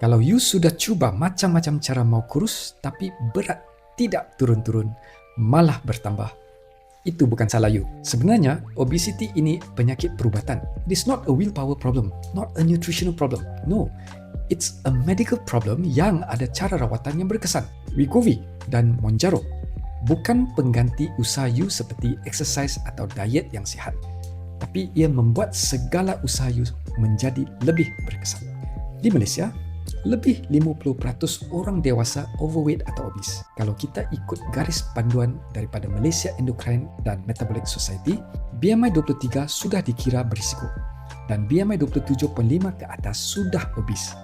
Kalau you sudah cuba macam-macam cara mau kurus tapi berat tidak turun-turun, malah bertambah, itu bukan salah you. Sebenarnya, obesity ini penyakit perubatan. It is not a willpower problem, not a nutritional problem. No, it's a medical problem yang ada cara rawatan yang berkesan. Wegovy dan Mounjaro bukan pengganti usaha you seperti exercise atau diet yang sihat, tapi ia membuat segala usaha you menjadi lebih berkesan. Di Malaysia, lebih 50% orang dewasa overweight atau obese. Kalau kita ikut garis panduan daripada Malaysia Endocrine dan Metabolic Society, BMI 23 sudah dikira berisiko dan BMI 27.5 ke atas sudah obese.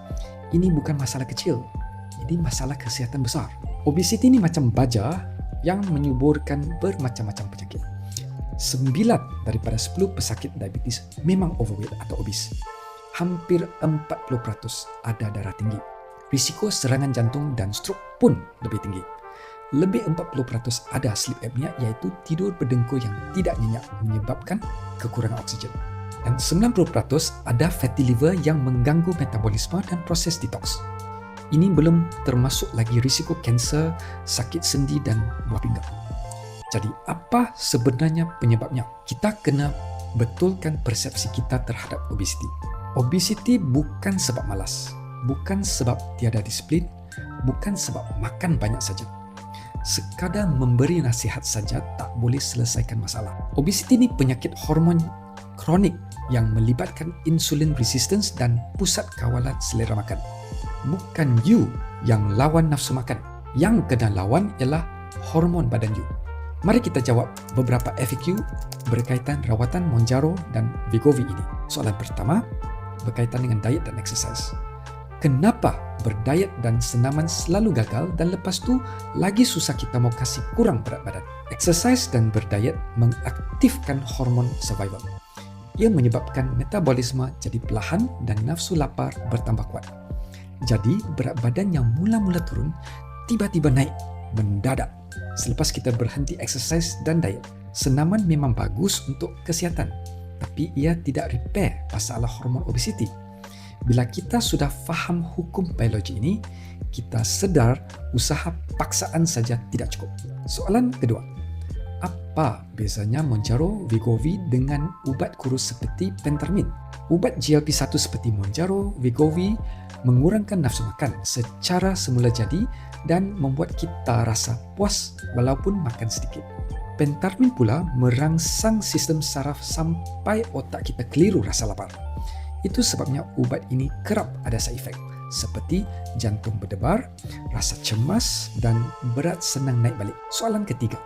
Ini bukan masalah kecil, ini masalah kesihatan besar. Obesity ini macam baja yang menyuburkan bermacam-macam penyakit. 9 daripada 10 pesakit diabetes memang overweight atau obese. Hampir 40% ada darah tinggi. Risiko serangan jantung dan stroke pun lebih tinggi. Lebih 40% ada sleep apnea, iaitu tidur berdengkur yang tidak nyenyak menyebabkan kekurangan oksigen. Dan 90% ada fatty liver yang mengganggu metabolisme dan proses detox. Ini belum termasuk lagi risiko kanser, sakit sendi dan buah pinggang. Jadi apa sebenarnya penyebabnya? Kita kena betulkan persepsi kita terhadap obesity. Obesity bukan sebab malas, bukan sebab tiada disiplin, bukan sebab makan banyak saja. Sekadar memberi nasihat saja tak boleh selesaikan masalah. Obesity ini penyakit hormon kronik yang melibatkan insulin resistance dan pusat kawalan selera makan. Bukan you yang lawan nafsu makan. Yang kena lawan ialah hormon badan you. Mari kita jawab beberapa FAQ berkaitan rawatan Mounjaro dan Wegovy ini. Soalan pertama berkaitan dengan diet dan exercise. Kenapa berdiet dan senaman selalu gagal dan lepas tu lagi susah kita mau kasih kurang berat badan? Exercise dan berdiet mengaktifkan hormon survival. Ia menyebabkan metabolisme jadi perlahan dan nafsu lapar bertambah kuat. Jadi berat badan yang mula-mula turun tiba-tiba naik mendadak selepas kita berhenti exercise dan diet. Senaman memang bagus untuk kesihatan, tapi ia tidak repair masalah hormon obesity. Bila kita sudah faham hukum biologi ini, kita sedar usaha paksaan saja tidak cukup. Soalan kedua, apa bezanya Mounjaro, Wegovy dengan ubat kurus seperti Phentermine? Ubat GLP-1 seperti Mounjaro, Wegovy mengurangkan nafsu makan secara semula jadi dan membuat kita rasa puas walaupun makan sedikit. Phentermine pula merangsang sistem saraf sampai otak kita keliru rasa lapar. Itu sebabnya ubat ini kerap ada side effect seperti jantung berdebar, rasa cemas dan berat senang naik balik. Soalan ketiga,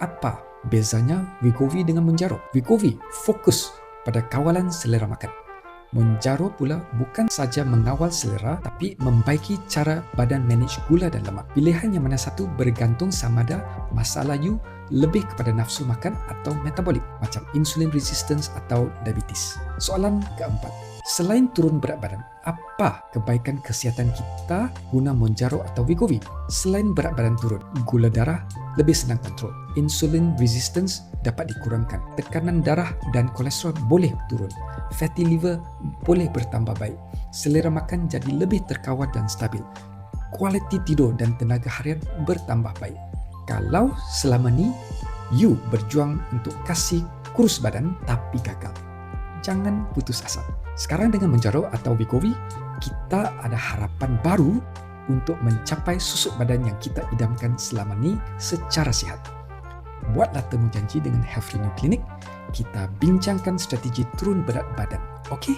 apa bezanya Wegovy dengan Mounjaro? Wegovy fokus pada kawalan selera makan. Mounjaro pula bukan saja mengawal selera tapi membaiki cara badan manage gula dan lemak. Pilihan yang mana satu bergantung sama ada masalah you lebih kepada nafsu makan atau metabolik macam insulin resistance atau diabetes. Soalan keempat, selain turun berat badan, apa kebaikan kesihatan kita guna Mounjaro atau Wegovy? Selain berat badan turun, gula darah lebih senang kontrol, insulin resistance dapat dikurangkan, tekanan darah dan kolesterol boleh turun, fatty liver boleh bertambah baik, selera makan jadi lebih terkawal dan stabil, kualiti tidur dan tenaga harian bertambah baik. Kalau selama ni you berjuang untuk kasih kurus badan tapi gagal, jangan putus asa. Sekarang dengan Mounjaro atau Wegovy, kita ada harapan baru untuk mencapai susuk badan yang kita idamkan selama ni secara sihat. Buatlah temu janji dengan Health Renew Clinic. Kita bincangkan strategi turun berat badan. Okey?